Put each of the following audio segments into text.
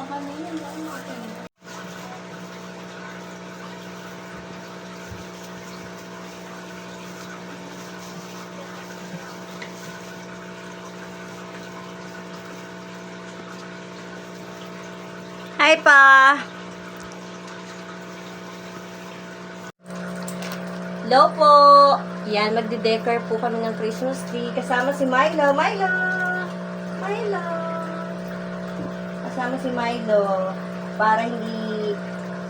Hi pa! Hello po! Yan, magde-decor po kami ng Christmas tree. Kasama si Milo. Milo! Milo! Kasama si Milo. Para hindi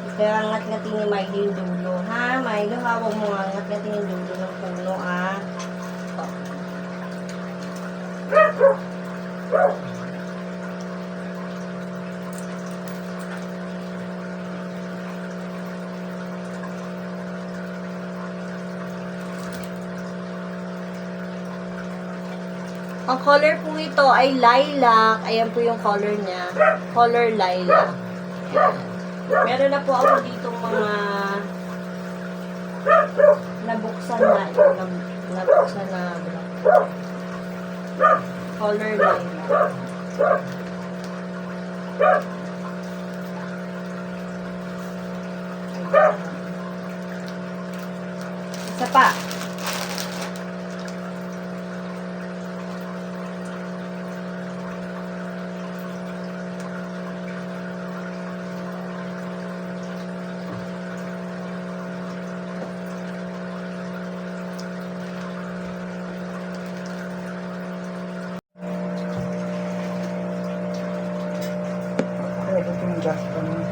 ikangat-ngatin ni Milo yung dulo. Ha, Milo? Hawag mo nga ngat-ngatin yung dulo ng puno, ah. Ang color po ito ay lilac. Ayan po yung color niya. Color lilac. Ayan. Meron na po ako dito mga nabuksan na. Nabuksan na color lilac. Isa pa. Ito yung gas pa naman.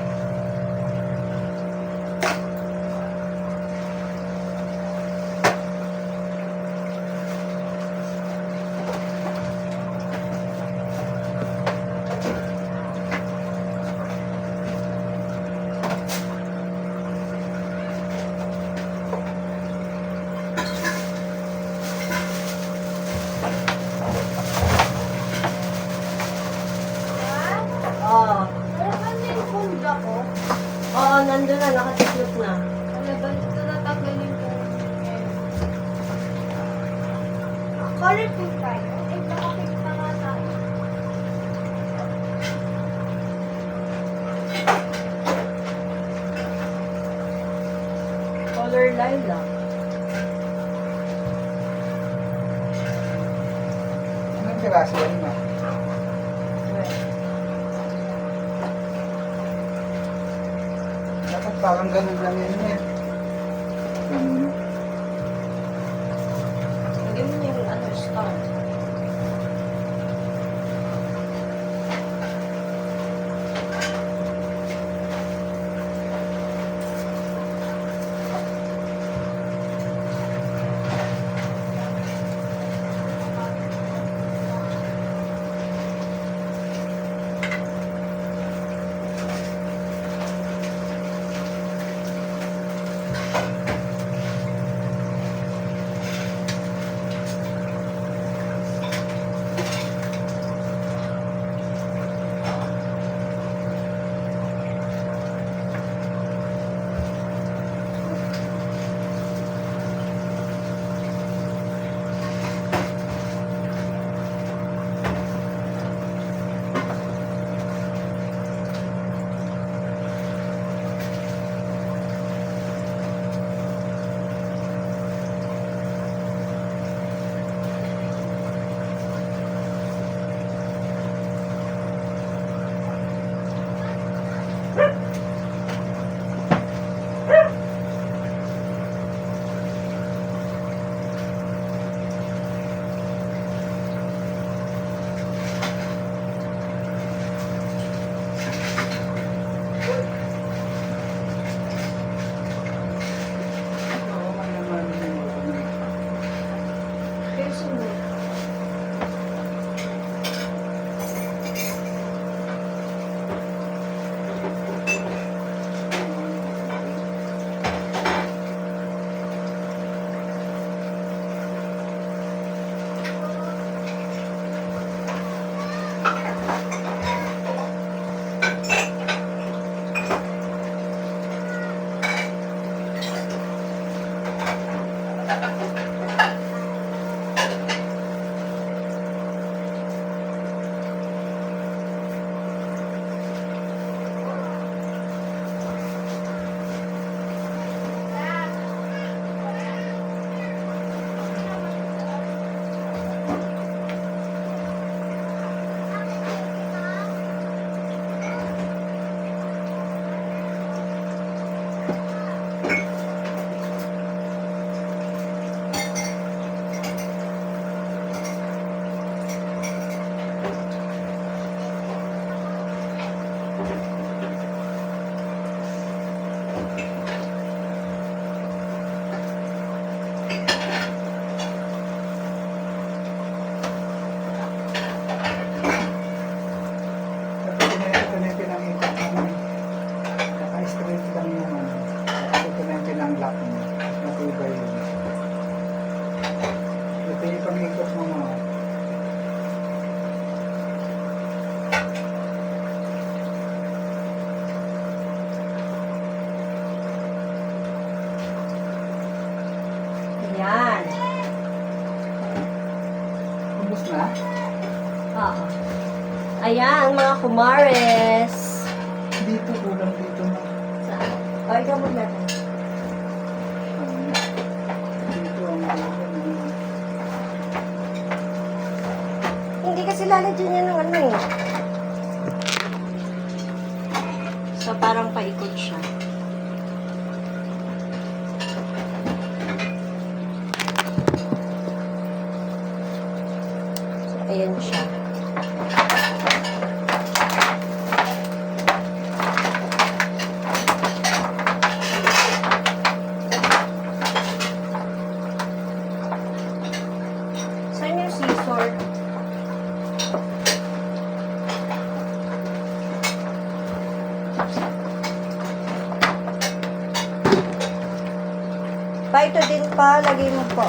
Oh. Ko. Oo, nandun na. Nakatiklop na. Alaban, ito natanggalin ko. Colorful tayo. Eh, nakapit na nga tayo. Color lilac. Anong piraso yan na? Dapat parang ganun lang yan eh. Ganun. Hindi mo yung ano, star. Oo, may naman yung Ayan, mga kumares. Dito, kulang dito na. Saan? O, ikaw mo natin. Dito ang kulang. Hindi kasi lalagyan niya ng ano eh. So, parang paikot siya. So, ayan siya. Saan yung scissor? Pa, ito din pa. Lagay mo po.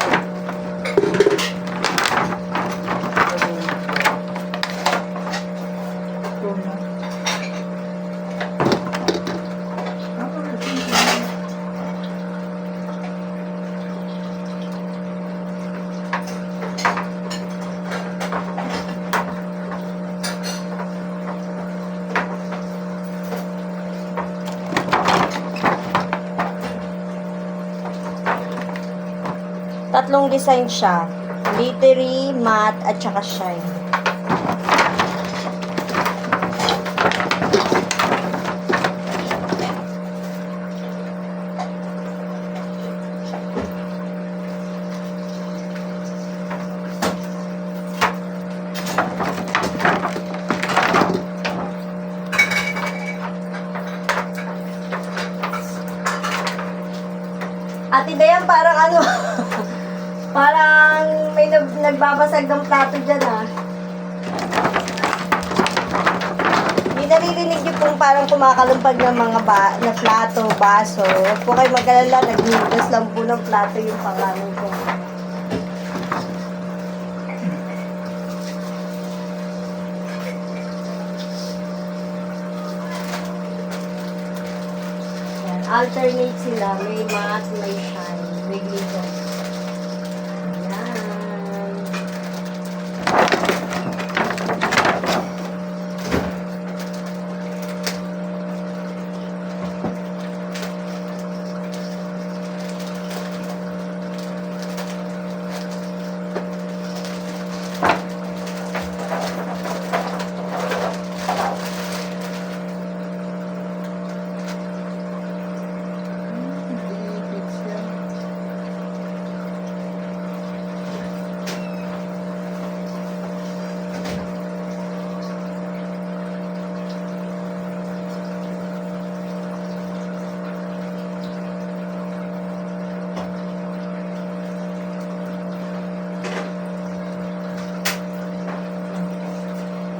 Ito na. Tatlong design siya. Glittery, matte, at saka shine. Ate Dayan, parang ano, parang may nagbabasag ng plato dyan ah. May naririnig niyo pong parang kumakalumpag ng mga na plato, baso. Huwag po kayo mag-alala, naghihigas lang po ng plato yung pangalan ko. Yan, alternate sila. May matte, may shine, may glitter. Ayan. Iipits yan.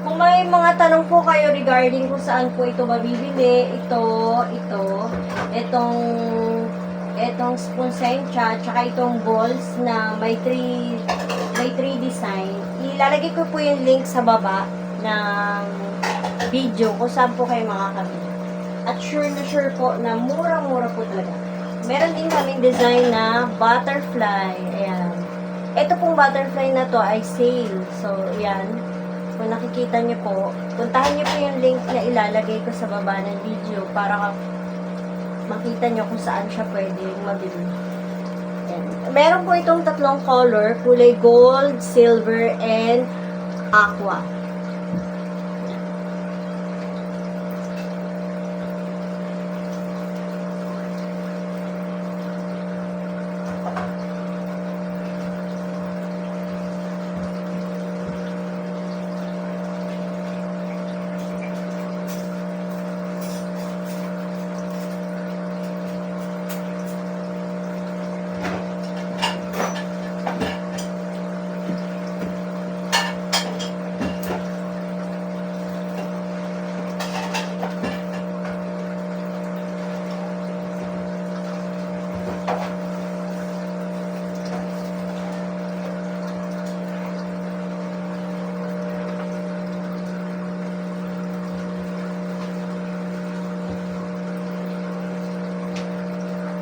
Kung may mga tanong po kayo regarding kung saan po ito mabibili, itong spoon sencha, tsaka itong balls na may 3 design, ilalagay ko po yung link sa baba ng video kung saan po kayo makakabili. At sure na sure po na murang-mura po talaga. Meron din kaming design na butterfly. Ayan. Ito pong butterfly na to ay sale. So, ayan. Kung nakikita niyo po, puntahan niyo po yung link na ilalagay ko sa baba ng video para makita niyo kung saan siya pwedeng mabili. Ayan. Meron po itong tatlong color, kulay gold, silver, and aqua.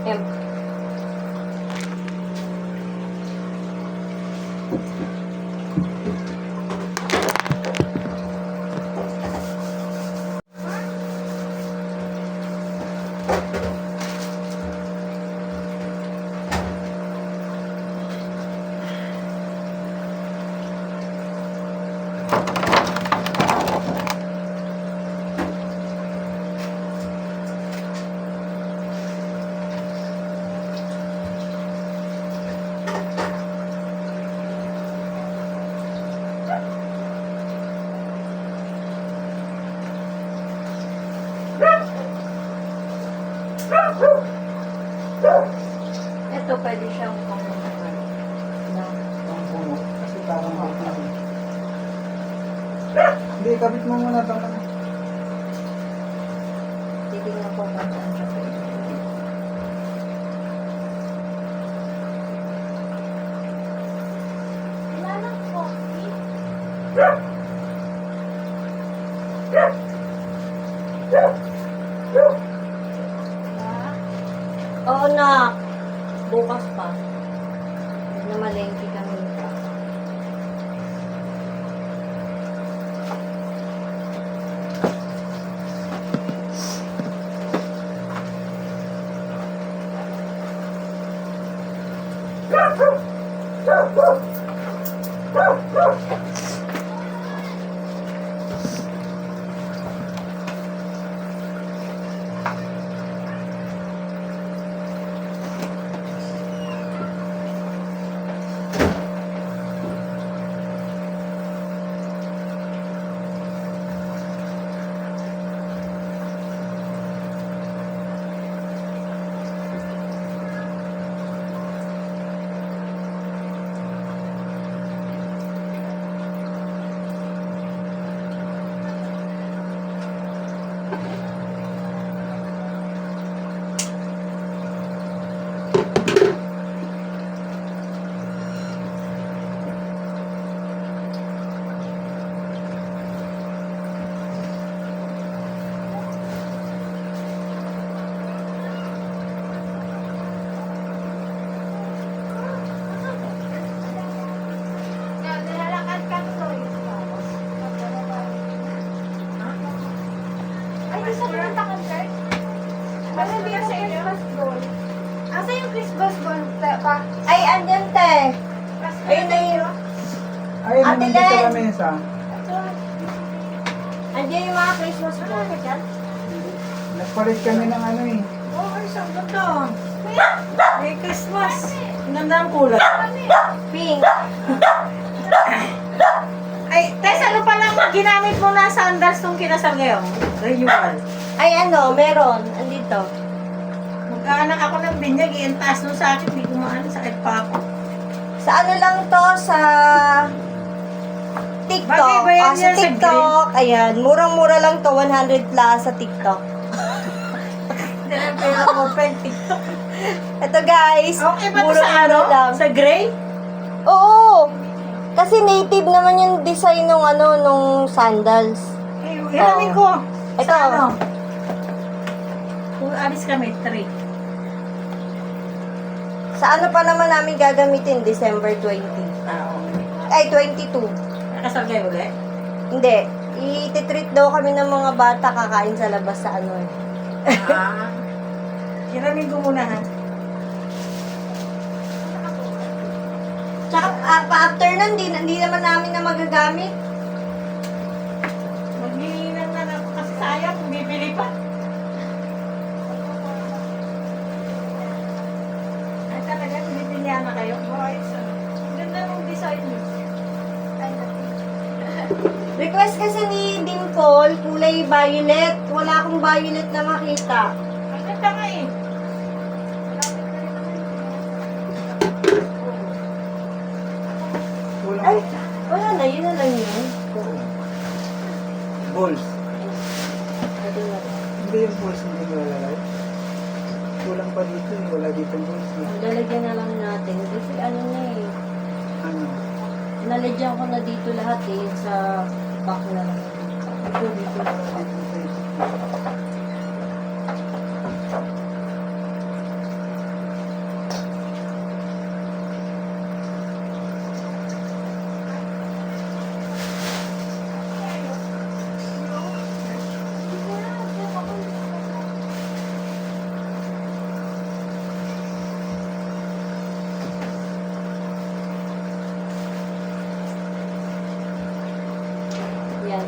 Ayan. Ito pwede siyang pang Ang puno. Kasi parang buti. Hindi, kabit mo muna ito. titignan ko kung saan siya pwede. Wala nang coffee. Oo na. Bukas pa. Na malengke kami. Nilalakad ka tuloy. Ay, di sa pumunta ka, Kurt? Ano hindi ako Christmas ball? Asa yung Christmas ball pa? Ay, andyan te. Ayun na yun. Ayun, Ate nandito sa Len! lamesa. Andyan yung mga Christmas ball. Nagpalit kami ng ano eh. Oh, ay, saan ganda. May Christmas. Ang ganda ang kulay. Pink. Ay, Tess, ano pa lang ginamit mo na sandals nung kinasal ngayon? Renewal. Ay, ano, meron. Andito. Magkaanak ako ng binyag, iintas nun sa akin, hindi ko maano, sakit pa ako. Sa ano lang to, sa TikTok. Bagay ba yan Sa yan sa TikTok. Ayan, murang-mura lang to, 100 plus sa TikTok. Hindi na pera mo, pen, TikTok. Ito guys, Okay ba ito sa murang-mura ano? lang. Sa gray? Oo! Kasi native naman yung design nung ano, nung sandals. Eh, hiramin ko. Ito. Sa ano? Kung alis kami, 3. Sa ano pa naman namin gagamitin? December 20. Ay, 22. Nakasal kayo ulit? Hindi. I-treat daw kami ng mga bata kakain sa labas sa ano eh. Hiramin ko muna ha. Tsaka pa-after nun, hindi naman namin na magagamit. Maghihinang na ako kasi sayang, bibili pa. Ay talaga, bibili na kayo. Boys, ang ganda ng design niyo. Request kasi ni Dimple, kulay violet. Wala akong violet na makita. Ang ganda nga eh. Kulang Ay, wala na. Yun na lang yun. balls. Ito na lang. Hindi yung balls hindi ko lalagay. Kulang pa dito eh. Wala dito balls eh. Lalagyan na lang natin. Kasi ano na eh. Ano? Nalagyan ko na dito lahat eh. Sa back na lang. Ito dito na lang.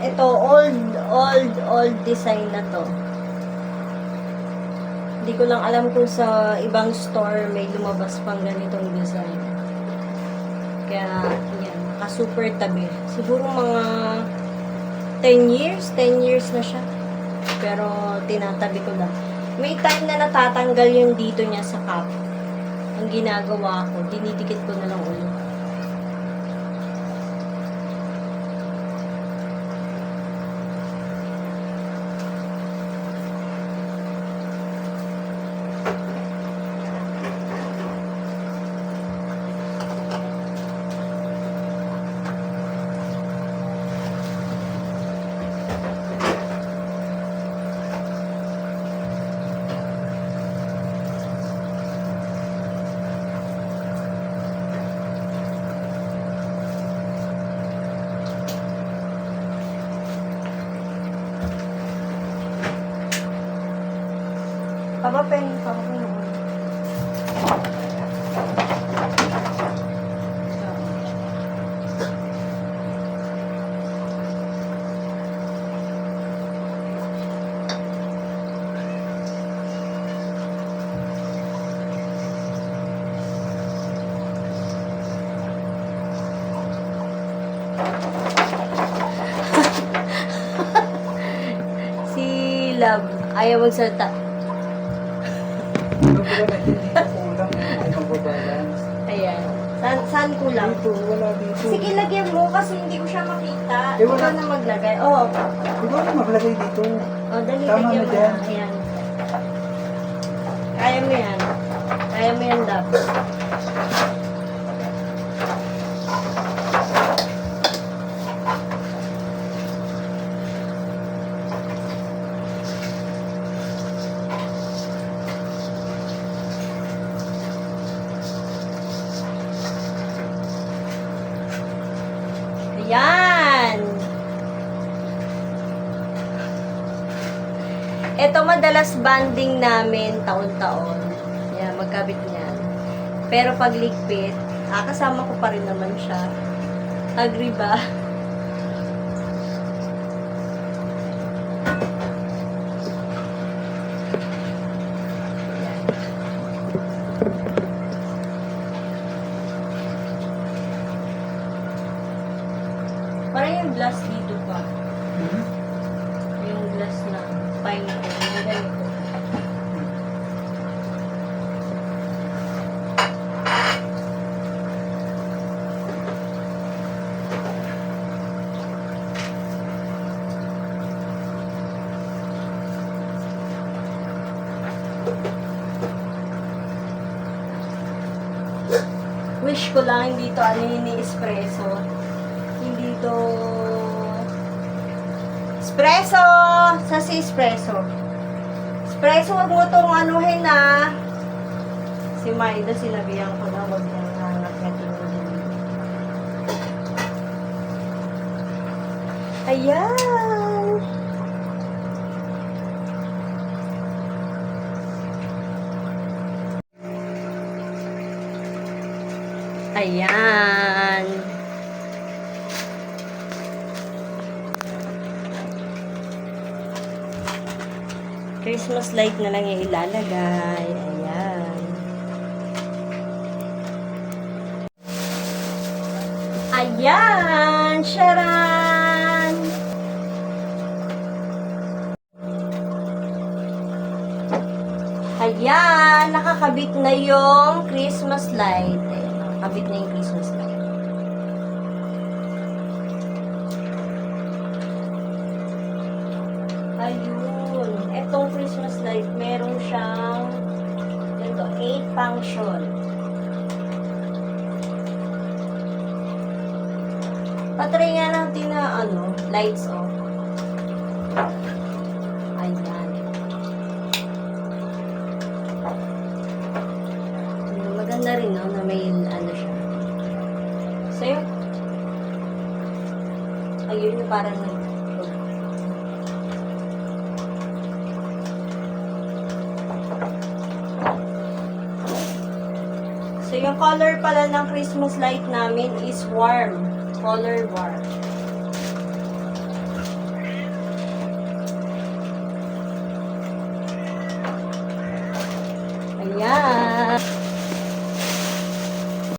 Ito, old design na to. Hindi ko lang alam kung sa ibang store may lumabas pang ganitong design. Kaya, yan, naka-super tabi. Siguro mga 10 years na siya. Pero, tinatabi ko lang. May time na natatanggal yung dito niya sa cup. Ang ginagawa ko, dinidikit ko na lang ulit. Papapen naman. Si Love, ayaw magsalita. Ano ba na hindi kulang, hindi magbabalance. Ayan. Saan kulang? Dito, wala dito. Sige, lagyan mo kasi hindi ko siya makita. Eh, wala. Ikaw na maglagay. Oo. Di ba maglagay dito? Dali, Tama lagyan na mo dyan. na. Ayan. Kaya mo yan. Kaya mo yan, Love. Ayan. Ito madalas banding namin taon-taon. Yan, magkabit niyan. Pero pag ligpit, kasama ko pa rin naman siya. Agree ba? Ayan. Parang yung glass dito pa. Yung glass na pine ko. Yung ganito. Wish ko lang hindi to espresso. Hindi to espresso! Sa si espresso. Espresso, wag mo tong anuhin na. Si Maida, sinabihan ko na wag nang hanap na tinulin. Ayan! Ayan. Christmas light na lang yung ilalagay. Ayan. Ayan! Sharan! Ayan! Nakakabit na yung Christmas light. Ayan, nakakabit na yung Christmas light. Ayun. Etong Christmas light, meron siyang ganito, 8 function. Patry nga natin na lights off. Ayan. Maganda rin, no? Na may siya. Sa'yo? Ayun yung parang So, yung color pala ng Christmas light namin is warm. Color warm. Yan.